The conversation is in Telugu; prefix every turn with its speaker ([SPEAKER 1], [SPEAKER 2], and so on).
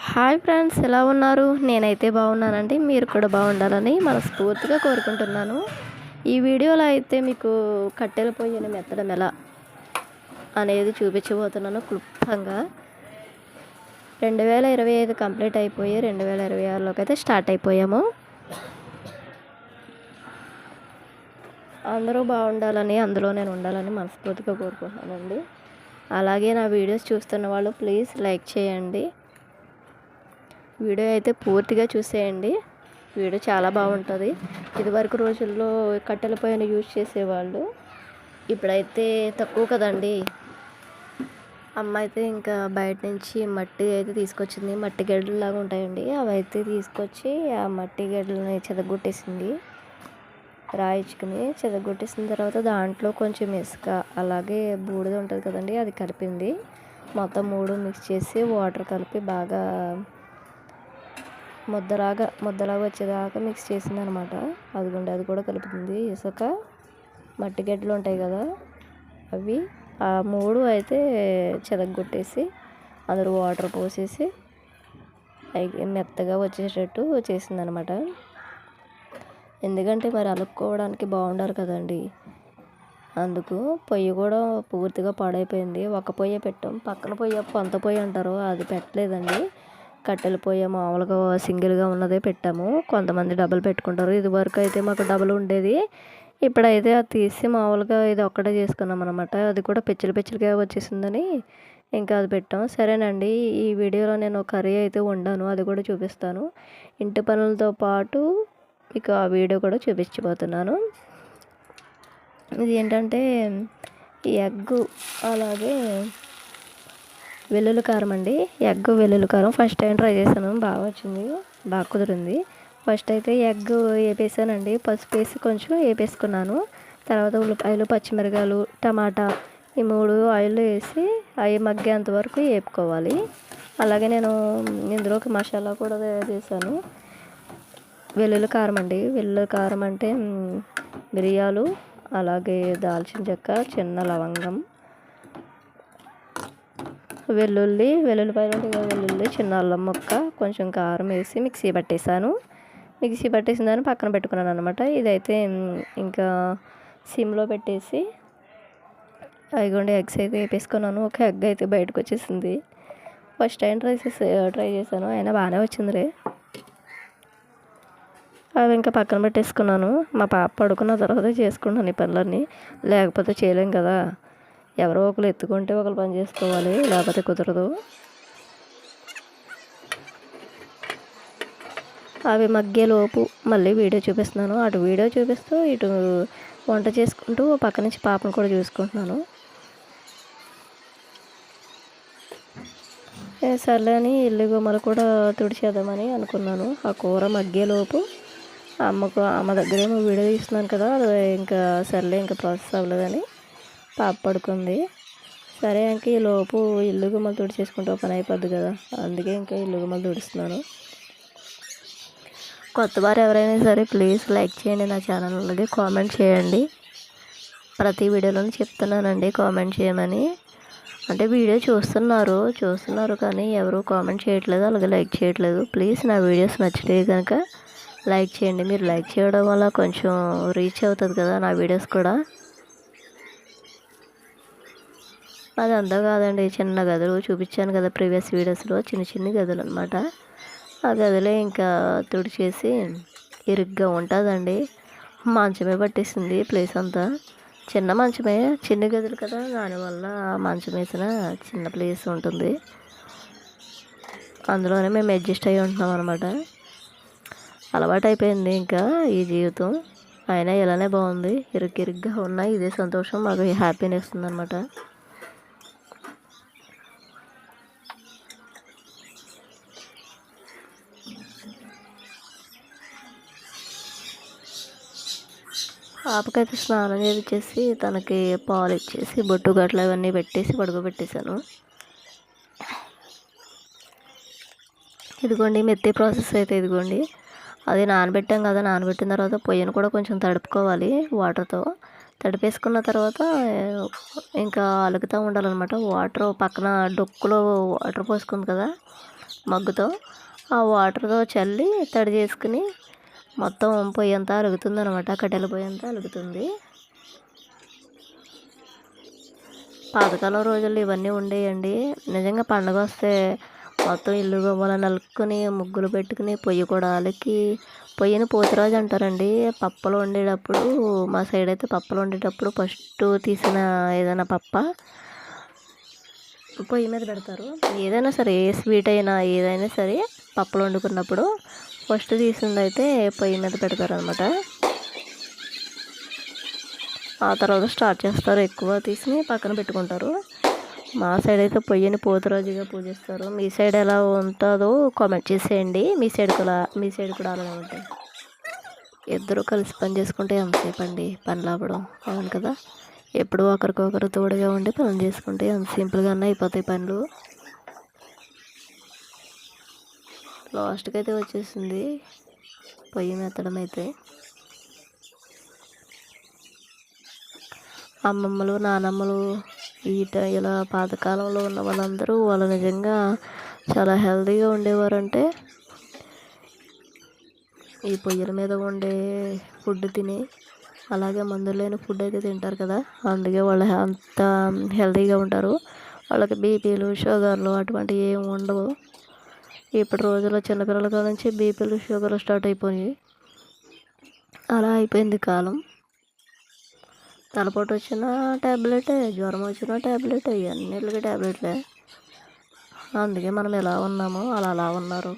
[SPEAKER 1] హాయ్ ఫ్రెండ్స్, ఎలా ఉన్నారు? నేనైతే బాగున్నానండి. మీరు కూడా బాగుండాలని మనస్ఫూర్తిగా కోరుకుంటున్నాను. ఈ వీడియోలో అయితే మీకు కట్టెల పొయ్యిని మెత్తడం ఎలా అనేది చూపించబోతున్నాను క్లుప్తంగా. 2025 కంప్లీట్ అయిపోయి 2026లోకి అయితే స్టార్ట్ అయిపోయాము. అందరూ బాగుండాలని, అందులో నేను ఉండాలని మనస్ఫూర్తిగా కోరుకుంటున్నానండి. అలాగే నా వీడియోస్ చూస్తున్న వాళ్ళు ప్లీజ్ లైక్ చేయండి. వీడియో అయితే పూర్తిగా చూసేయండి. వీడియో చాలా బాగుంటుంది. ఇదివరకు రోజుల్లో కట్టెల పొయ్యిని యూజ్ చేసేవాళ్ళు. ఇప్పుడైతే తక్కువ కదండి. అమ్మ అయితే ఇంకా బయట నుంచి మట్టి అయితే తీసుకొచ్చింది. మట్టి గడ్డలాగా ఉంటాయండి, అవి అయితే తీసుకొచ్చి ఆ మట్టి గడ్డలని చెదగొట్టేసింది. రాయించుకుని చెదగొట్టేసిన తర్వాత దాంట్లో కొంచెం ఇసుక, అలాగే బూడిద ఉంటుంది కదండి, అది కలిపింది. మొత్తం 3 మిక్స్ చేసి వాటర్ కలిపి బాగా ముద్దలాగా వచ్చేదాకా మిక్స్ చేసింది అనమాట. అదిగోండి, అది కూడా కలుపుతుంది. ఇసుక, మట్టి గడ్డలు ఉంటాయి కదా, అవి ఆ 3 అయితే చెదగొట్టేసి అందులో వాటర్ పోసేసి మెత్తగా వచ్చేటట్టు చేసింది అనమాట. ఎందుకంటే మరి అలుక్కోవడానికి బాగుండాలి కదండి, అందుకు. పొయ్యి కూడా పూర్తిగా పాడైపోయింది. ఒక పొయ్యి పెట్టాం, పక్కన పొయ్యి పొంత పొయ్యి అంటారు, అది పెట్టలేదండి. కట్టెల పొయ్యి మామూలుగా సింగిల్గా ఉన్నదే పెట్టాము. కొంతమంది డబుల్ పెట్టుకుంటారు. ఇదివరకు అయితే మాకు డబుల్ ఉండేది. ఇప్పుడైతే అది తీసి మామూలుగా ఇది ఒక్కటే చేసుకున్నాం అనమాట. అది కూడా పిచ్చలుగా వచ్చేసిందని ఇంకా అది పెట్టాం. సరేనండి, ఈ వీడియోలో నేను కర్రీ అయితే వండాను, అది కూడా చూపిస్తాను. ఇంటి పనులతో పాటు ఇక ఆ వీడియో కూడా చూపించబోతున్నాను. ఇది ఏంటంటే ఎగ్గు, అలాగే వెల్లుల్లి కారం అండి. ఎగ్ వెల్లుల్లి కారం ఫస్ట్ టైం ట్రై చేశాను, బాగా వచ్చింది, బాగా కుదిరింది. ఫస్ట్ అయితే ఎగ్ వేపేసానండి, పసుపు వేసి కొంచెం వేపేసుకున్నాను. తర్వాత ఉల్లిపాయలు, పచ్చిమిరకాయలు, టమాటా, ఈ 3 ఆయిల్లో వేసి అవి మగ్గేంత వరకు వేపుకోవాలి. అలాగే నేను ఇందులోకి మసాలా కూడా తయారు చేశాను. వెల్లుల్లి కారం అండి. వెల్లుల్లి కారం అంటే మిరియాలు, అలాగే దాల్చిన చెక్క, చిన్న లవంగం, వెల్లుల్లిపాయలు ఉంటాయి కదా, వెల్లుల్లి, చిన్న అల్లం ముక్క, కొంచెం కారం వేసి మిక్సీ పట్టేసాను. మిక్సీ పట్టేసిన దాన్ని పక్కన పెట్టుకున్నాను అనమాట. ఇదైతే ఇంకా సిమ్లో పెట్టేసి అదిగోండి ఎగ్స్ అయితే వేపేసుకున్నాను. ఒక ఎగ్ అయితే బయటకు వచ్చేసింది. ఫస్ట్ టైం ట్రై చేశాను, అయినా బాగానే వచ్చిందిలే. అవి ఇంకా పక్కన పెట్టేసుకున్నాను. మా పాప పడుకున్న తర్వాత చేసుకున్నాను ఈ పనులన్నీ, లేకపోతే చేయలేం కదా. ఎవరో ఒకరు ఎత్తుకుంటే ఒకరు పని చేసుకోవాలి, లేకపోతే కుదరదు. అవి మగ్గేలోపు మళ్ళీ వీడియో చూపిస్తున్నాను. అటు వీడియో చూపిస్తూ ఇటు వంట చేసుకుంటూ పక్క నుంచి పాపను కూడా చూసుకుంటున్నాను. సర్లే అని ఇల్లు గుమ్మలు కూడా తుడిచేద్దామని అనుకున్నాను. ఆ కూర మగ్గేలోపు అమ్మ దగ్గరేమో వీడియో తీస్తున్నాను కదా, అది ఇంకా సర్లే ఇంకా ప్రాసెస్ అవ్వలేదని పాప పడుకుంది. సరే ఇంక ఈ లోపు ఇల్లు గుమ్మలు తుడిచేసుకుంటూ పని అయిపోద్ది కదా, అందుకే ఇంకా ఇల్లు గుమ్మలు తుడుస్తున్నాను. కొత్త వారు ఎవరైనా సరే ప్లీజ్ లైక్ చేయండి, నా ఛానల్, అలాగే కామెంట్ చేయండి. ప్రతి వీడియోలోనే చెప్తున్నానండి కామెంట్ చేయమని. అంటే వీడియో చూస్తున్నారు కానీ ఎవరు కామెంట్ చేయట్లేదు, అలాగే లైక్ చేయట్లేదు. ప్లీజ్ నా వీడియోస్ నచ్చితే కనుక లైక్ చేయండి. మీరు లైక్ చేయడం వల్ల కొంచెం రీచ్ అవుతుంది కదా నా వీడియోస్ కూడా. అది అంతా కాదండి, చిన్న గదులు చూపించాను కదా ప్రీవియస్ వీడియోస్లో, చిన్న గదులు అనమాట. ఆ గదిలో ఇంకా తుడిచేసి ఇరుగ్గా ఉంటుందండి. మంచమే పట్టేసింది ప్లేస్ అంతా. చిన్న మంచమే, చిన్న గదులు కదా, దానివల్ల మంచం వేసిన చిన్న ప్లేస్ ఉంటుంది, అందులోనే మేము అడ్జస్ట్ అయ్యి ఉంటున్నాం అనమాట. అలవాటు అయిపోయింది ఇంకా ఈ జీవితం. అయినా ఇలానే బాగుంది, ఇరుగ్గా ఉన్నాయి, ఇదే సంతోషం, మాకు హ్యాపీనెస్ ఉందన్నమాట. పాపకైతే స్నానం చేయించేసి తనకి పాలు ఇచ్చేసి బొట్టు గట్ల అవన్నీ పెట్టేసి పడుకోబెట్టేశాను. ఇదిగోండి మెత్తే ప్రాసెస్ అయితే ఇదిగోండి. అది నానబెట్టాం కదా, నానబెట్టిన తర్వాత పొయ్యిని కూడా కొంచెం తడుపుకోవాలి వాటర్తో. తడిపేసుకున్న తర్వాత ఇంకా అలుకుతూ ఉండాలన్నమాట. వాటర్ పక్కన డొక్కులో వాటర్ పోసుకుంది కదా, మగ్గుతో ఆ వాటర్తో చల్లి తడి చేసుకుని మొత్తం పొయ్యి అంతా అలుగుతుంది అనమాట. కట్టెల పొయ్యి అంతా అలుగుతుంది. పాతకాలం రోజుల్లో ఇవన్నీ ఉండేయండి. నిజంగా పండగ వస్తే మొత్తం ఇల్లు గుమ్మాలు నలుపుకొని ముగ్గులు పెట్టుకుని పొయ్యి కూడా అలికి పొయ్యిని పోతురాజు అంటారండి. పప్పలు వండేటప్పుడు మా సైడ్ అయితే పప్పలు వండేటప్పుడు ఫస్ట్ తీసిన ఏదైనా పప్ప పొయ్యి మీద పెడతారు. ఏదైనా సరే, ఏ స్వీట్ అయినా ఏదైనా సరే పప్పలు వండుకున్నప్పుడు ఫస్ట్ తీసింది అయితే పొయ్యి మీద పెడతారు అనమాట. ఆ తర్వాత స్టార్ట్ చేస్తారు. ఎక్కువ తీసి పక్కన పెట్టుకుంటారు. మా సైడ్ అయితే పొయ్యిని పోతురాజుగా పూజిస్తారు. మీ సైడ్ ఎలా ఉంటుందో కామెంట్ చేసేయండి. మీ సైడ్ కూడా అలానే ఉంటాయి. ఇద్దరు కలిసి పని చేసుకుంటే ఎంతసేపు అండి పనులు అవ్వడం, అవును కదా. ఎప్పుడూ ఒకరికొకరు తోడుగా ఉండి పనులు చేసుకుంటే ఎంత సింపుల్గానే అయిపోతాయి పనులు. లాస్ట్కి అయితే వచ్చేసింది పొయ్యి మెత్తడం అయితే. అమ్మమ్మలు, నానమ్మలు ఇలా పాతకాలంలో ఉన్న వాళ్ళందరూ వాళ్ళు నిజంగా చాలా హెల్తీగా ఉండేవారంటే ఈ పొయ్యిల మీద వండే ఫుడ్ తిని, అలాగే మందులు లేని ఫుడ్ అయితే తింటారు కదా, అందుకే వాళ్ళు అంత హెల్తీగా ఉంటారు. వాళ్ళకి బీపీలు, షుగర్లు అటువంటివి ఏమి ఉండవు. ఇప్పుడు రోజుల్లో చిన్నపిల్లల కాడ నుంచి బీపీలు, షుగర్లు స్టార్ట్ అయిపోయి అలా అయిపోయింది కాలం. తలపోటు వచ్చిన ట్యాబ్లెటే, జ్వరం వచ్చిన ట్యాబ్లెటే, ఇవన్నిటికి ట్యాబ్లెట్లే. అందుకే మనం ఎలా ఉన్నామో అలా ఉన్నారు.